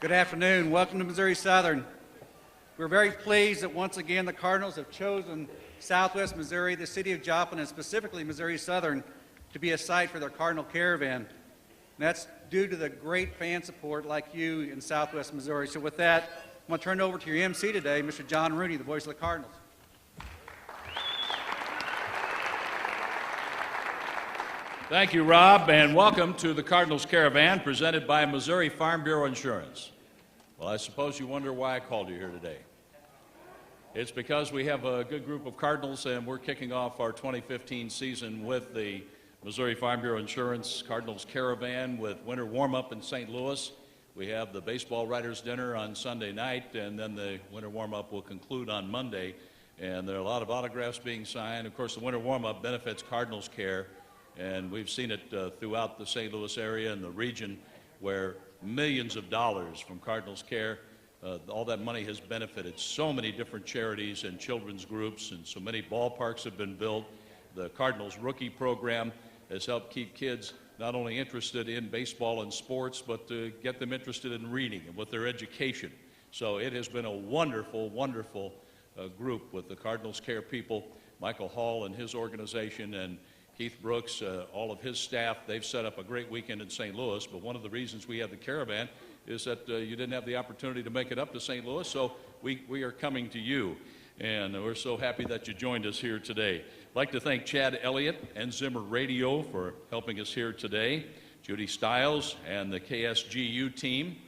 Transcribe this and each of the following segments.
Good afternoon. Welcome to Missouri Southern. We're very pleased that once again the Cardinals have chosen Southwest Missouri, the city of Joplin, and specifically Missouri Southern, to be a site for their Cardinal Caravan. And that's due to the great fan support like you in Southwest Missouri. So with that, I'm going to turn it over to your MC today, Mr. John Rooney, the voice of the Cardinals. Thank you, Rob, and welcome to the Cardinals Caravan presented by Missouri Farm Bureau Insurance. Well, I suppose you wonder why I called you here today. It's because we have a good group of Cardinals, and we're kicking off our 2015 season with the Missouri Farm Bureau Insurance Cardinals Caravan with winter warm-up in St. Louis. We have the baseball writers' dinner on Sunday night, and then the winter warm-up will conclude on Monday. And there are a lot of autographs being signed. Of course, the winter warm-up benefits Cardinals Care. And we've seen it throughout the St. Louis area and the region where millions of dollars from Cardinals Care, all that money has benefited so many different charities and children's groups, and so many ballparks have been built. The Cardinals Rookie Program has helped keep kids not only interested in baseball and sports, but to get them interested in reading and with their education. So it has been a wonderful, wonderful group with the Cardinals Care people, Michael Hall and his organization, and Keith Brooks, all of his staff. They've set up a great weekend in St. Louis, but one of the reasons we have the Caravan is that you didn't have the opportunity to make it up to St. Louis, so we are coming to you, and we're so happy that you joined us here today. I'd like to thank Chad Elliott and Zimmer Radio for helping us here today, Judy Stiles and the KSGU team,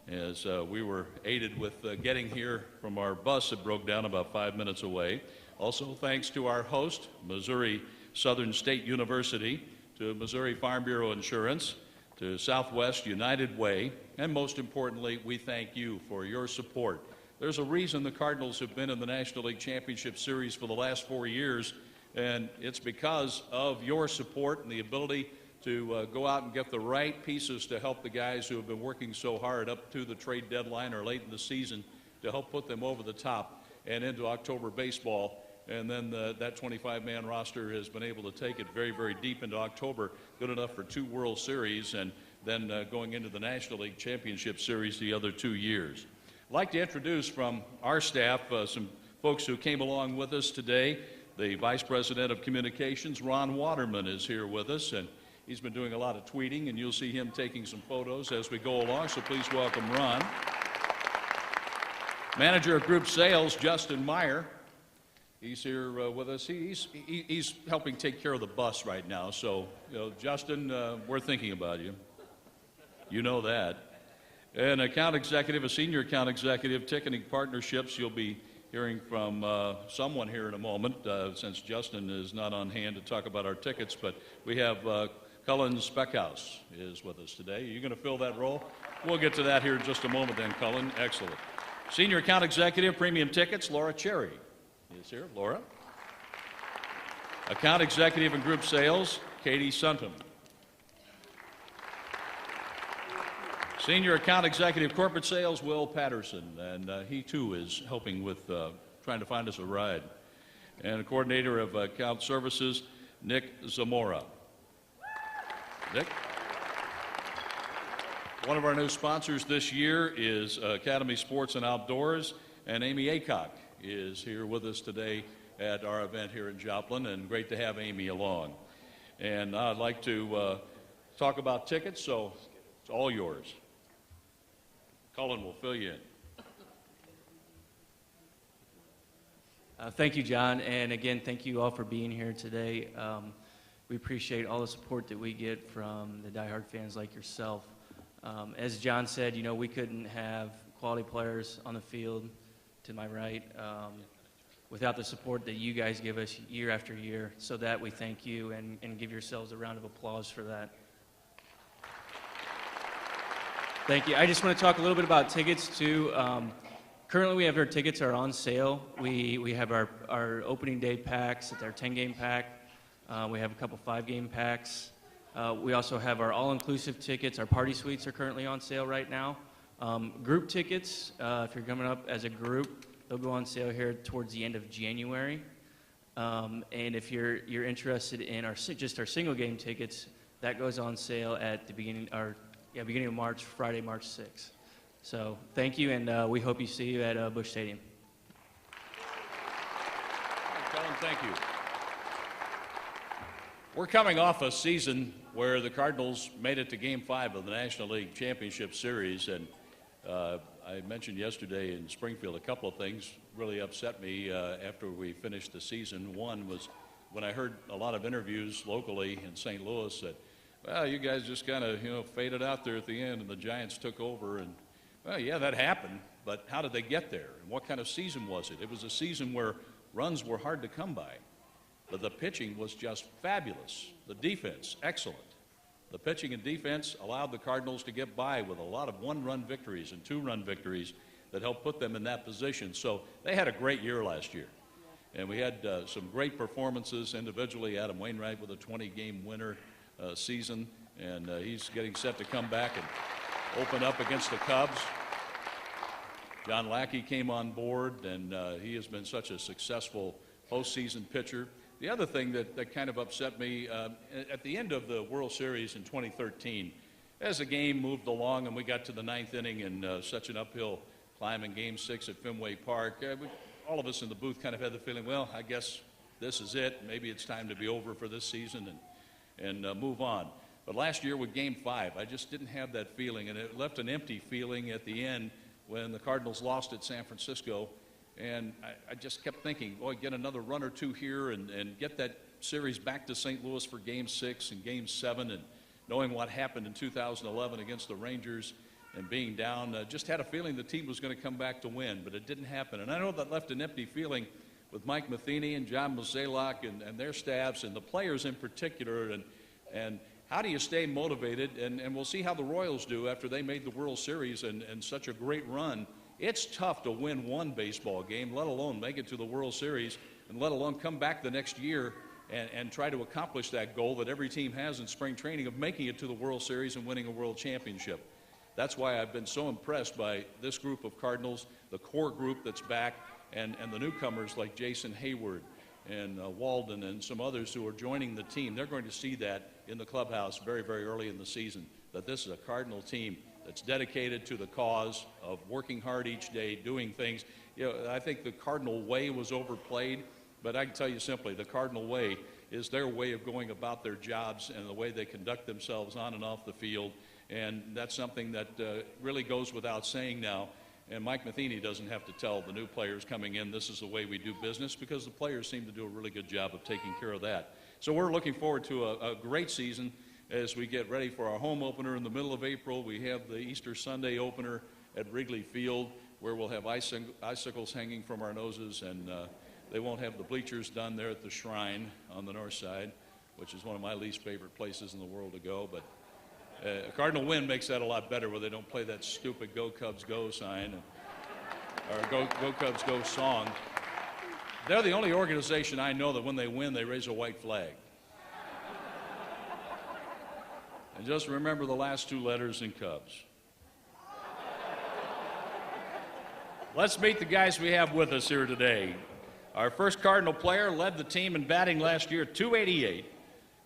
as we were aided with getting here from our bus that broke down about 5 minutes away. Also, thanks to our host, Missouri Southern State University, to Missouri Farm Bureau Insurance, to Southwest United Way, and most importantly, we thank you for your support. There's a reason the Cardinals have been in the National League Championship Series for the last 4 years, and it's because of your support and the ability to go out and get the right pieces to help the guys who have been working so hard up to the trade deadline or late in the season to help put them over the top and into October baseball. And then that 25-man roster has been able to take it very, very deep into October, good enough for 2 World Series, and then going into the National League Championship Series the other 2 years. I'd like to introduce from our staff some folks who came along with us today. The Vice President of Communications, Ron Waterman, is here with us, and he's been doing a lot of tweeting, and you'll see him taking some photos as we go along, so please welcome Ron. Manager of Group Sales, Justin Meyer. He's here with us. He's helping take care of the bus right now. So, Justin, we're thinking about you. You know that. An account executive, a senior account executive, ticketing partnerships. You'll be hearing from someone here in a moment, since Justin is not on hand to talk about our tickets. But we have Cullen Speckhouse is with us today. Are you going to fill that role? We'll get to that here in just a moment then, Cullen. Excellent. Senior account executive, premium tickets, Laura Cherry is here. Laura. Account executive and group sales, Katie Sunton. Senior account executive corporate sales, Will Patterson, and he too is helping with trying to find us a ride. And coordinator of account services, Nick Zamora. Nick. One of our new sponsors this year is Academy Sports and Outdoors, and Amy Aycock is here with us today at our event here in Joplin, and great to have Amy along. And I'd like to talk about tickets, so it's all yours. Cullen will fill you in. Thank you, John, and again, thank you all for being here today. We appreciate all the support that we get from the diehard fans like yourself. As John said, we couldn't have quality players on the field to my right without the support that you guys give us year after year. So that we thank you and give yourselves a round of applause for that. Thank you. I just want to talk a little bit about tickets too. Currently we have our tickets are on sale. We have our opening day packs, it's our 10-game pack. We have a couple 5-game packs. We also have our all-inclusive tickets. Our party suites are currently on sale right now. Group tickets, if you're coming up as a group, they'll go on sale here towards the end of January. And if you're interested in just our single game tickets, that goes on sale at the beginning of March, Friday, March 6th. So thank you, and we hope you see you at Busch Stadium. Kellen, thank you. We're coming off a season where the Cardinals made it to Game 5 of the National League Championship Series, and I mentioned yesterday in Springfield a couple of things really upset me after we finished the season. One was when I heard a lot of interviews locally in St. Louis that, well, you guys just kind of, faded out there at the end and the Giants took over. And, well, yeah, that happened, but how did they get there? And what kind of season was it? It was a season where runs were hard to come by, but the pitching was just fabulous. The defense, excellent. The pitching and defense allowed the Cardinals to get by with a lot of one-run victories and two-run victories that helped put them in that position. So they had a great year last year. And we had some great performances individually. Adam Wainwright with a 20-game winner season, and he's getting set to come back and open up against the Cubs. John Lackey came on board, and he has been such a successful postseason pitcher. The other thing that kind of upset me, at the end of the World Series in 2013, as the game moved along and we got to the ninth inning and such an uphill climb in Game 6 at Fenway Park, all of us in the booth kind of had the feeling, well, I guess this is it. Maybe it's time to be over for this season and move on. But last year with Game 5, I just didn't have that feeling, and it left an empty feeling at the end when the Cardinals lost at San Francisco. And I just kept thinking, boy, get another run or two here and get that series back to St. Louis for Game 6 and Game 7. And knowing what happened in 2011 against the Rangers and being down, just had a feeling the team was going to come back to win, but it didn't happen. And I know that left an empty feeling with Mike Matheny and John Mozeliak and their staffs and the players in particular. And how do you stay motivated? And we'll see how the Royals do after they made the World Series and such a great run. It's tough to win one baseball game, let alone make it to the World Series, and let alone come back the next year and try to accomplish that goal that every team has in spring training of making it to the World Series and winning a world championship. That's why I've been so impressed by this group of Cardinals, the core group that's back, and the newcomers like Jason Hayward and Walden and some others who are joining the team. They're going to see that in the clubhouse very, very early in the season, that this is a Cardinal team that's dedicated to the cause of working hard each day, doing things. I think the Cardinal way was overplayed, but I can tell you simply, the Cardinal way is their way of going about their jobs and the way they conduct themselves on and off the field. And that's something that really goes without saying now. And Mike Matheny doesn't have to tell the new players coming in, this is the way we do business, because the players seem to do a really good job of taking care of that. So we're looking forward to a great season as we get ready for our home opener in the middle of April. We have the Easter Sunday opener at Wrigley Field, where we'll have icicles hanging from our noses, and they won't have the bleachers done there at the Shrine on the north side, which is one of my least favorite places in the world to go. But a Cardinal win makes that a lot better, where they don't play that stupid Go Cubs Go sign or Go Cubs Go song. They're the only organization I know that when they win, they raise a white flag. And just remember the last two letters in Cubs. Let's meet the guys we have with us here today. Our first Cardinal player led the team in batting last year, .288,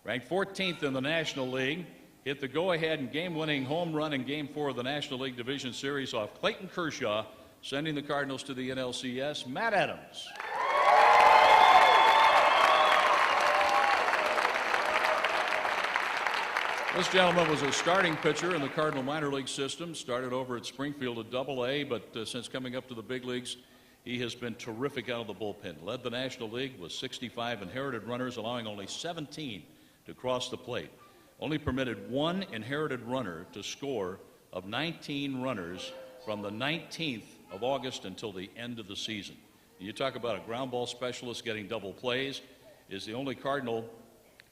ranked 14th in the National League, hit the go-ahead and game-winning home run in Game 4 of the National League Division Series off Clayton Kershaw, sending the Cardinals to the NLCS, Matt Adams. This gentleman was a starting pitcher in the Cardinal minor league system, started over at Springfield at Double-A, but since coming up to the big leagues, he has been terrific out of the bullpen. Led the National League with 65 inherited runners, allowing only 17 to cross the plate. Only permitted one inherited runner to score of 19 runners from the 19th of August until the end of the season. You talk about a ground ball specialist getting double plays, is the only Cardinal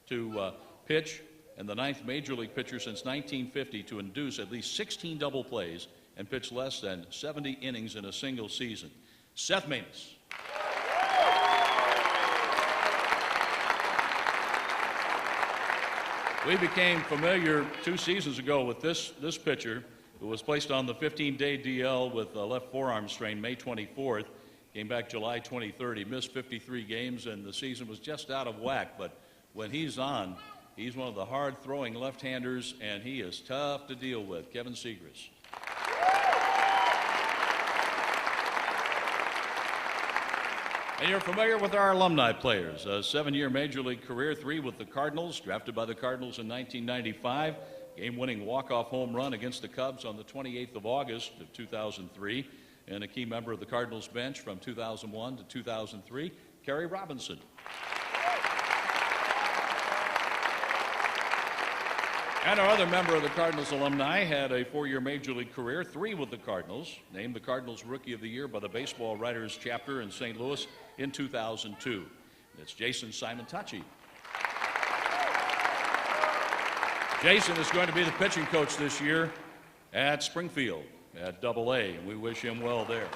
to pitch and the 9th major league pitcher since 1950 to induce at least 16 double plays and pitch less than 70 innings in a single season. Seth Maness. We became familiar 2 seasons ago with this pitcher who was placed on the 15-day DL with a left forearm strain May 24th, came back July 23rd. He missed 53 games and the season was just out of whack, but when he's on, he's one of the hard-throwing left-handers, and he is tough to deal with. Kevin Siegrest. And you're familiar with our alumni players. A 7-year Major League career, 3 with the Cardinals, drafted by the Cardinals in 1995. Game-winning walk-off home run against the Cubs on the 28th of August of 2003. And a key member of the Cardinals bench from 2001 to 2003, Kerry Robinson. And our other member of the Cardinals alumni had a 4-year Major League career, 3 with the Cardinals, named the Cardinals Rookie of the Year by the Baseball Writers Chapter in St. Louis in 2002. It's Jason Simontachi. Jason is going to be the pitching coach this year at Springfield at AA, and we wish him well there.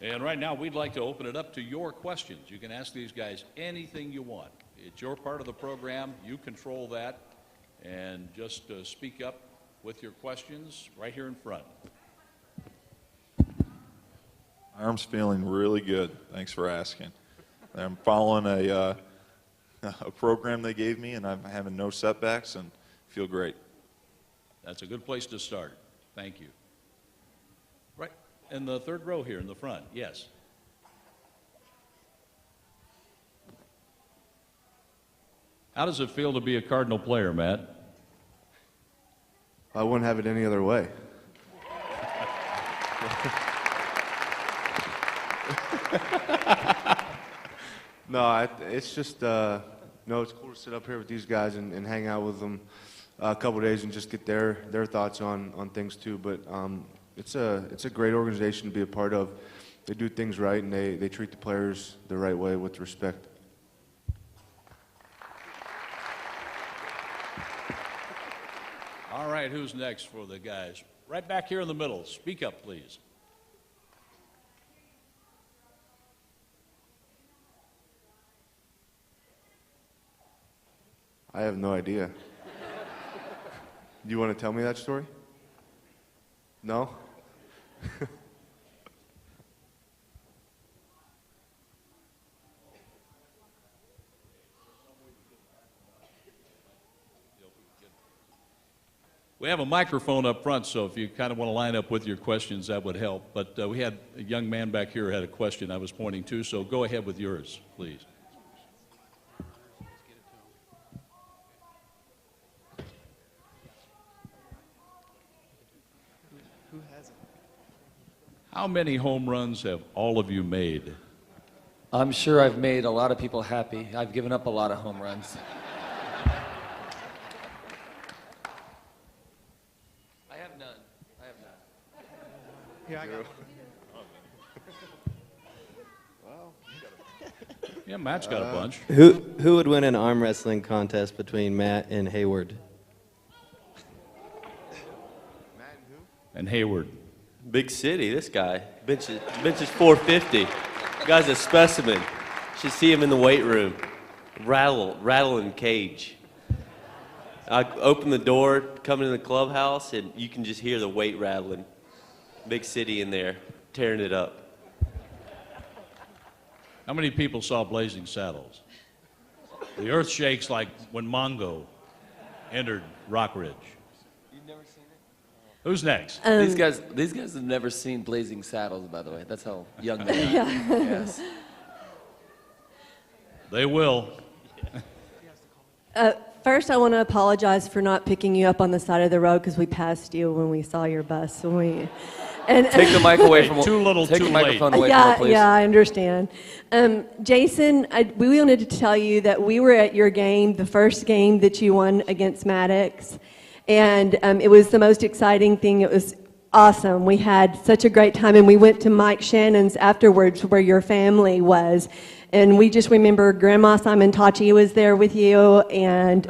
And right now, we'd like to open it up to your questions. You can ask these guys anything you want. It's your part of the program. You control that. And just speak up with your questions right here in front. My arm's feeling really good. Thanks for asking. I'm following a program they gave me, and I'm having no setbacks and feel great. That's a good place to start. Thank you. Right in the third row here in the front. Yes. How does it feel to be a Cardinal player, Matt? I wouldn't have it any other way. No, it's just, no, it's cool to sit up here with these guys and hang out with them a couple days and just get their thoughts on things too. But it's a great organization to be a part of. They do things right, and they treat the players the right way with respect. All right, who's next for the guys? Right back here in the middle. Speak up, please. I have no idea. Do you want to tell me that story? No? We have a microphone up front, so if you kind of want to line up with your questions, that would help. But we had a young man back here who had a question I was pointing to, so go ahead with yours, please. How many home runs have all of you made? I'm sure I've made a lot of people happy. I've given up a lot of home runs. I have none. Yeah, I got one. Yeah, Matt's got a bunch. Who would win an arm wrestling contest between Matt and Hayward? And Hayward. Big city, this guy. Bench is 450. Guy's a specimen. Should see him in the weight room. Rattling cage. I open the door, come into the clubhouse, and you can just hear the weight rattling. Big city in there, tearing it up. How many people saw Blazing Saddles? The earth shakes like when Mongo entered Rockridge. You've never seen it? Who's next? These guys have never seen Blazing Saddles, by the way. That's how young they are. Yes. They will. First, I want to apologize for not picking you up on the side of the road because we passed you when we saw your bus. Take the mic away from. Too little, take too the microphone late. away from her, please. Yeah, I understand. Jason, we wanted to tell you that we were at your game, the first game that you won against Maddox, and it was the most exciting thing. It was awesome. We had such a great time, and we went to Mike Shannon's afterwards where your family was. And we just remember Grandma Simontachi was there with you, and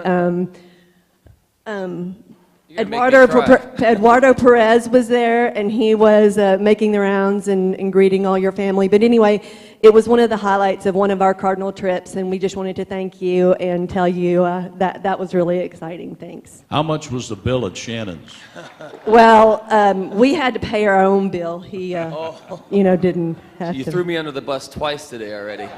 Eduardo Perez was there, and he was making the rounds and greeting all your family. But anyway, it was one of the highlights of one of our Cardinal trips, and we just wanted to thank you and tell you that was really exciting. Thanks. How much was the bill at Shannon's? Well, we had to pay our own bill. He, didn't have You to. threw me under the bus twice today already.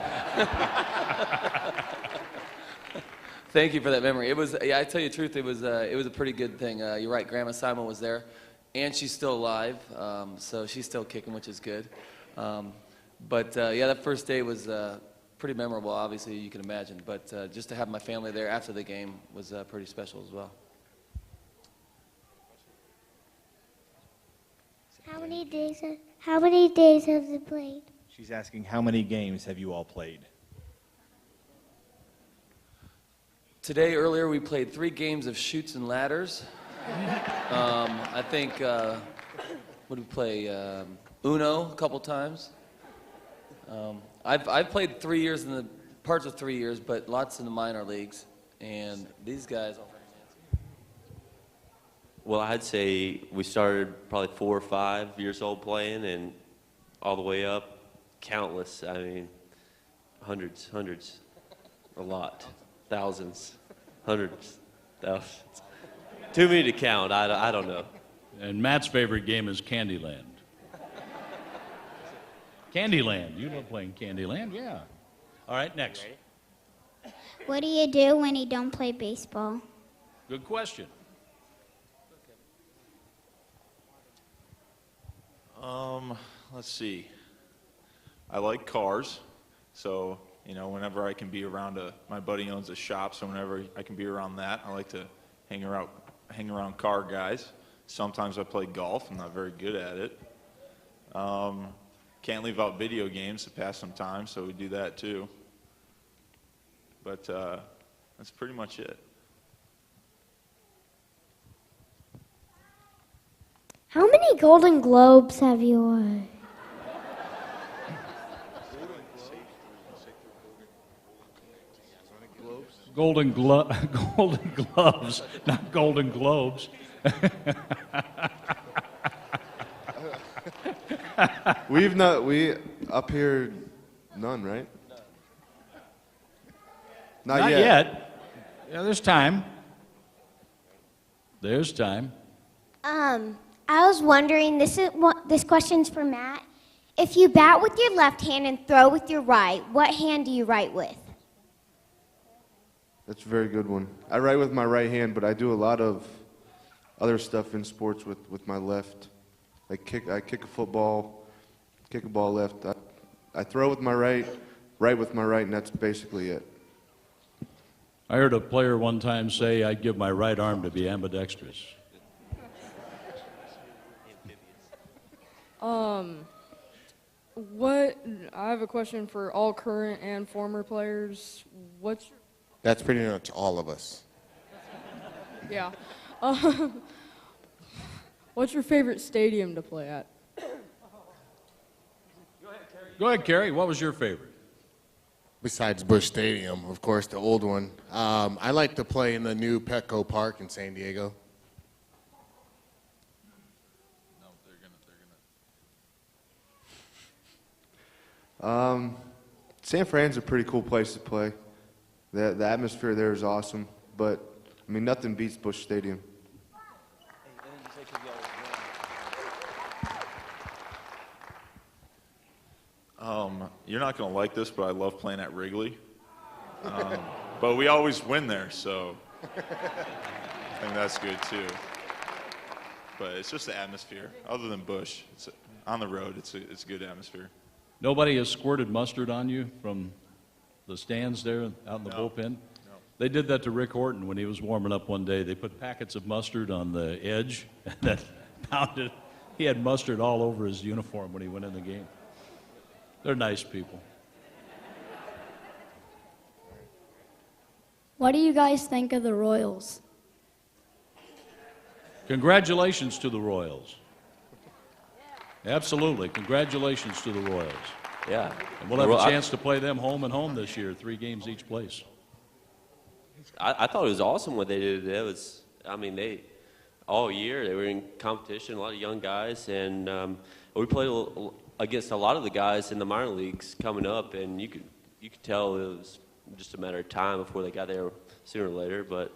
Thank you for that memory. It was, I tell you the truth, it was a pretty good thing. You're right, Grandma Simon was there. and she's still alive, so she's still kicking, which is good. But yeah, that first day was pretty memorable, obviously, you can imagine. But just to have my family there after the game was pretty special as well. How many days have you played? She's asking how many games have you all played? Today, earlier, we played 3 games of Chutes and Ladders. I think, what did we play? Uno a couple times. I've played 3 years in the parts of 3 years, but lots in the minor leagues. And these guys. Well, I'd say we started probably 4 or 5 years old playing, and all the way up, countless. I mean, hundreds, a lot, thousands, hundreds, thousands. Too many to count. I don't know. And Matt's favorite game is Candyland. Candyland. You love playing Candyland? Yeah. All right, next. What do you do when you don't play baseball? Good question. Let's see. I like cars, so whenever I can be around my buddy owns a shop, so whenever I can be around that, I like to hang around car guys. Sometimes I play golf. I'm not very good at it. Can't leave out video games to pass some time, so we do that too. But that's pretty much it. How many Golden Globes have you won? Golden Gloves, not Golden Globes. We up here, none, right? Not yet. Yeah, there's time. There's time. I was wondering, this question's for Matt. If you bat with your left hand and throw with your right, what hand do you write with? That's a very good one. I write with my right hand, but I do a lot of other stuff in sports with my left. I kick a football, kick a ball left. I throw with my right with my right, and that's basically it. I heard a player one time say, I'd give my right arm to be ambidextrous. I have a question for all current and former players. That's pretty much all of us. Yeah. What's your favorite stadium to play at? Go ahead, Kerry. What was your favorite? Besides Busch Stadium, of course, the old one. I like to play in the new Petco Park in San Diego. San Fran's a pretty cool place to play. The atmosphere there is awesome, but I mean nothing beats Busch Stadium. You're not going to like this, but I love playing at Wrigley. But we always win there, so I think that's good too. But it's just the atmosphere. Other than Busch, on the road, it's a good atmosphere. Nobody has squirted mustard on you from the stands there out in the bullpen? No. They did that to Rick Horton when he was warming up one day. They put packets of mustard on the edge and then pounded. He had mustard all over his uniform when he went in the game. They're nice people. What do you guys think of the Royals? Congratulations to the Royals. Absolutely. Congratulations to the Royals. Yeah. And we'll have a chance to play them home and home this year, 3 games each place. I thought it was awesome what they did. All year they were in competition, a lot of young guys, and we played against a lot of the guys in the minor leagues coming up, and you could tell it was just a matter of time before they got there sooner or later. But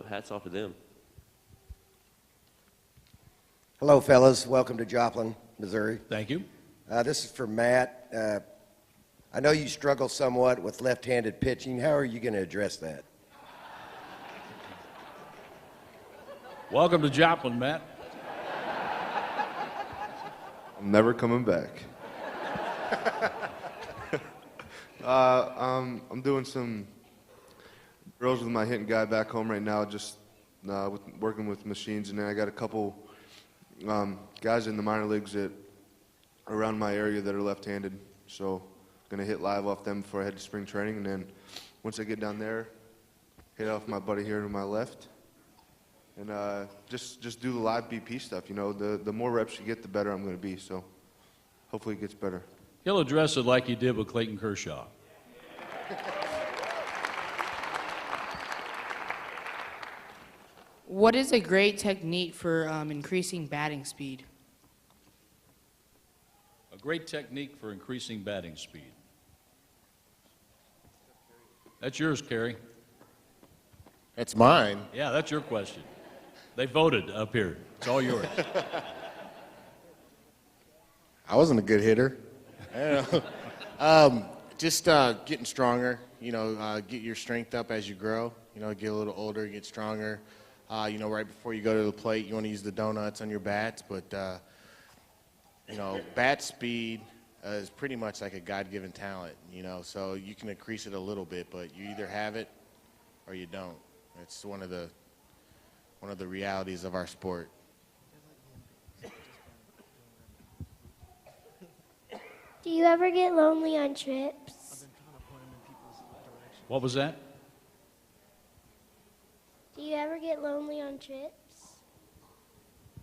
hats off to them. Hello, fellas. Welcome to Joplin, Missouri. Thank you. This is for Matt. I know you struggle somewhat with left-handed pitching. How are you going to address that? Welcome to Joplin, Matt. I'm never coming back. I'm doing some drills with my hitting guy back home right now, just working with machines, and then I got a couple guys in the minor leagues that are around my area that are left-handed, so I'm gonna hit live off them before I head to spring training, and then once I get down there, hit off my buddy here to my left, and just do the live BP stuff. You know, the more reps you get, the better I'm gonna be. So hopefully it gets better. He'll address it like he did with Clayton Kershaw. What is a great technique for increasing batting speed? A great technique for increasing batting speed. That's yours, Kerry. That's mine. Yeah, that's your question. They voted up here. It's all yours. I wasn't a good hitter. I don't know. Just getting stronger, you know, get your strength up as you grow, you know, get a little older, get stronger. You know, right before you go to the plate, you want to use the donuts on your bats, but, you know, bat speed is pretty much like a God-given talent, you know, so you can increase it a little bit, but you either have it or you don't. It's one of the realities of our sport. Do you ever get lonely on trips? What was that? Do you ever get lonely on trips?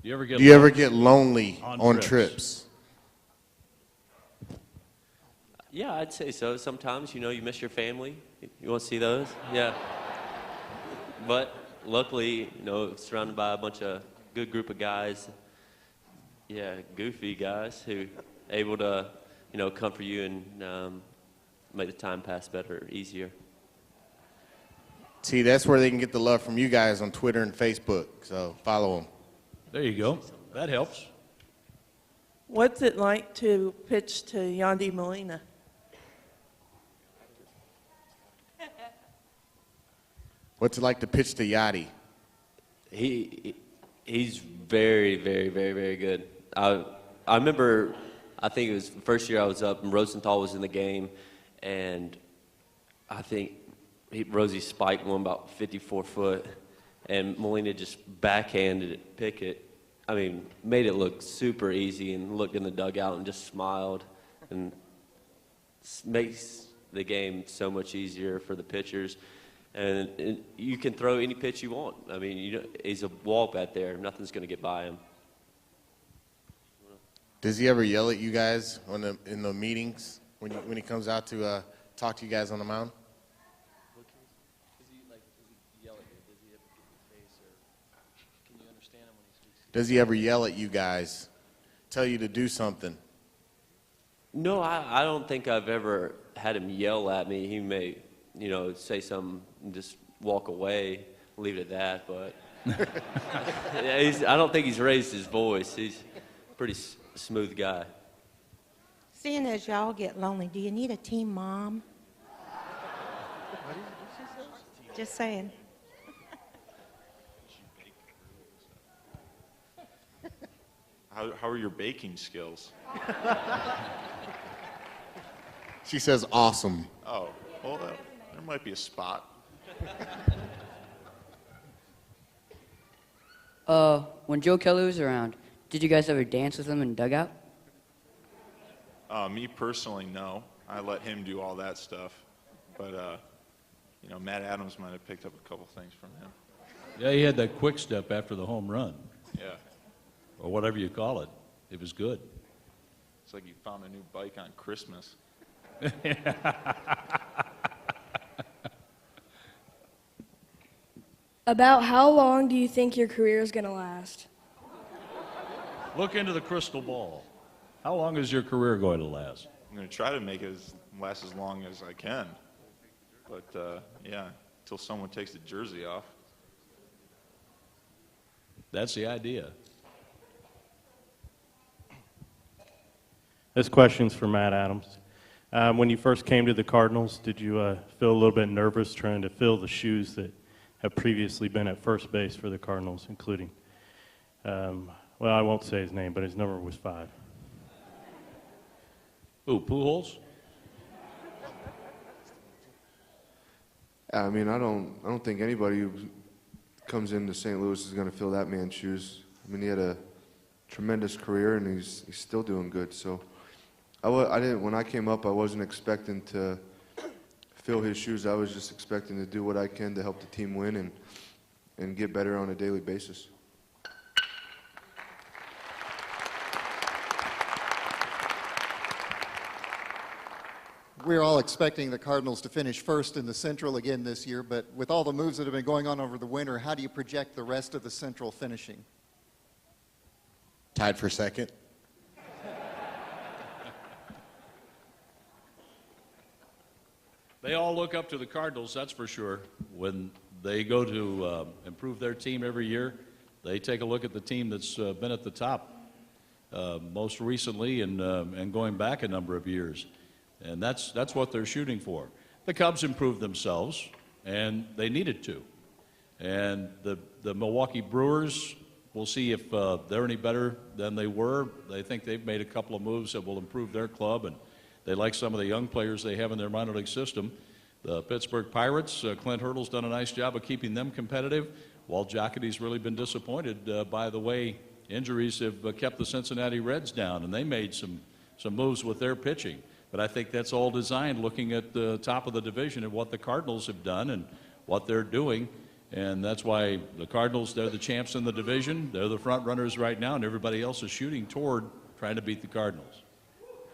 Do you ever get, Do you ever get lonely on trips? trips? Yeah, I'd say so. Sometimes, you know, you miss your family. You want to see those? Yeah. But luckily, you know, surrounded by a bunch of good group of guys, yeah, goofy guys who able to, you know, comfort you and make the time pass better, easier. See, that's where they can get the love from you guys on Twitter and Facebook, so follow them. There you go. That helps. What's it like to pitch to Yandy Molina? What's it like to pitch to Yachty? He's very, very, very, very good. I remember, I think it was the first year I was up and Rosenthal was in the game, and I think Rosie spiked one about 54 foot, and Molina just backhanded it, pick it. I mean, made it look super easy and looked in the dugout and just smiled, and makes the game so much easier for the pitchers. And you can throw any pitch you want. I mean, you know, he's a wall bat there. Nothing's going to get by him. Does he ever yell at you guys in the meetings when he comes out to talk to you guys on the mound? Does he ever yell at you guys, tell you to do something? No, I don't think I've ever had him yell at me. He may, you know, say something and just walk away, leave it at that. But I don't think he's raised his voice. He's a pretty smooth guy. Seeing as y'all get lonely, do you need a team mom? Just saying. How are your baking skills? She says awesome. Oh, well, there might be a spot. When Joe Kelly was around, did you guys ever dance with him in the dugout? Me personally, no. I let him do all that stuff. But, you know, Matt Adams might have picked up a couple things from him. Yeah, he had that quick step after the home run. Yeah. Or whatever you call it. It was good. It's like you found a new bike on Christmas. About how long do you think your career is going to last? Look into the crystal ball. How long is your career going to last? I'm going to try to make it last as long as I can. But, yeah, until someone takes the jersey off. That's the idea. This question's for Matt Adams. When you first came to the Cardinals, did you feel a little bit nervous trying to fill the shoes that have previously been at first base for the Cardinals, including, well, I won't say his name, but his number was 5. Who, Pujols? I mean, I don't think anybody who comes into St. Louis is going to fill that man's shoes. I mean, he had a tremendous career, and he's still doing good. So, I didn't. When I came up, I wasn't expecting to fill his shoes. I was just expecting to do what I can to help the team win and get better on a daily basis. We're all expecting the Cardinals to finish first in the Central again this year, but with all the moves that have been going on over the winter, how do you project the rest of the Central finishing? Tied for second. They all look up to the Cardinals, that's for sure. When they go to improve their team every year, they take a look at the team that's been at the top most recently and going back a number of years. And that's what they're shooting for. The Cubs improved themselves, and they needed to. And the Milwaukee Brewers, we'll see if they're any better than they were. They think they've made a couple of moves that will improve their club, and they like some of the young players they have in their minor league system. The Pittsburgh Pirates, Clint Hurdle's done a nice job of keeping them competitive. Walt Jocketty's really been disappointed by the way injuries have kept the Cincinnati Reds down, and they made some moves with their pitching. But I think that's all designed looking at the top of the division and what the Cardinals have done and what they're doing. And that's why the Cardinals, they're the champs in the division. They're the front runners right now, and everybody else is shooting toward trying to beat the Cardinals.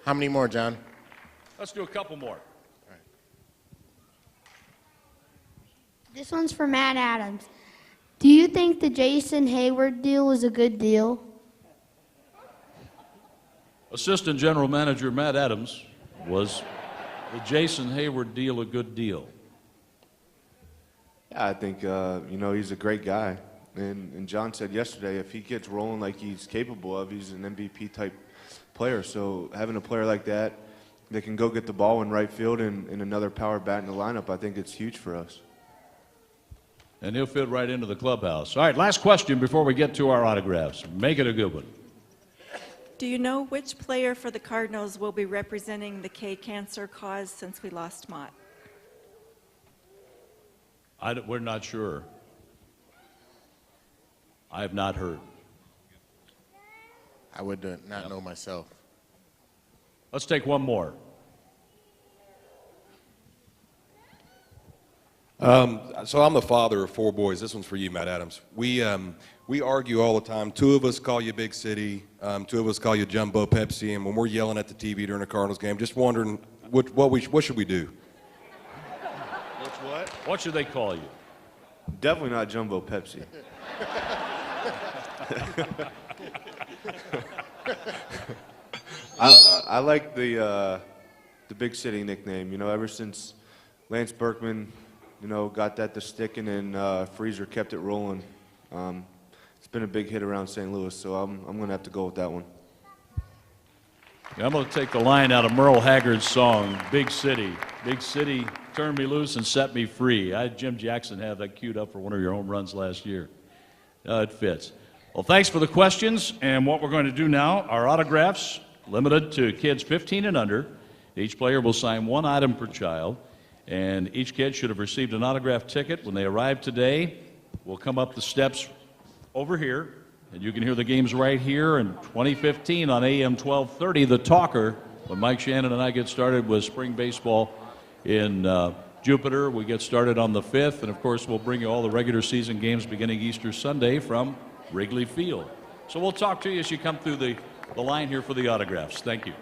How many more, John? Let's do a couple more. This one's for Matt Adams. Do you think the Jason Hayward deal was a good deal? Assistant General Manager Matt Adams, was the Jason Hayward deal a good deal? Yeah, I think, he's a great guy. And John said yesterday, if he gets rolling like he's capable of, he's an MVP-type player. So having a player like that can go get the ball in right field and another power bat in the lineup, I think it's huge for us. And he'll fit right into the clubhouse. All right, last question before we get to our autographs. Make it a good one. Do you know which player for the Cardinals will be representing the K cancer cause since we lost Mott? We're not sure. I have not heard. I would not know myself. Let's take one more. So I'm the father of 4 boys. This one's for you, Matt Adams. We argue all the time. 2 of us call you Big City. 2 of us call you Jumbo Pepsi. And when we're yelling at the TV during a Cardinals game, just wondering what should we do? What? What should they call you? Definitely not Jumbo Pepsi. I like the Big City nickname. You know, ever since Lance Berkman, got that to sticking and Freezer kept it rolling. It's been a big hit around St. Louis, so I'm going to have to go with that one. I'm going to take the line out of Merle Haggard's song, Big City. Big City, turn me loose and set me free. I had Jim Jackson have that queued up for one of your home runs last year. It fits. Well, thanks for the questions. And what we're going to do now are autographs limited to kids 15 and under. Each player will sign 1 item per child. And each kid should have received an autographed ticket when they arrive today. We'll come up the steps over here. And you can hear the games right here in 2015 on AM 1230, The Talker, when Mike Shannon and I get started with spring baseball in Jupiter. We get started on the 5th, and of course we'll bring you all the regular season games beginning Easter Sunday from Wrigley Field. So we'll talk to you as you come through the line here for the autographs. Thank you.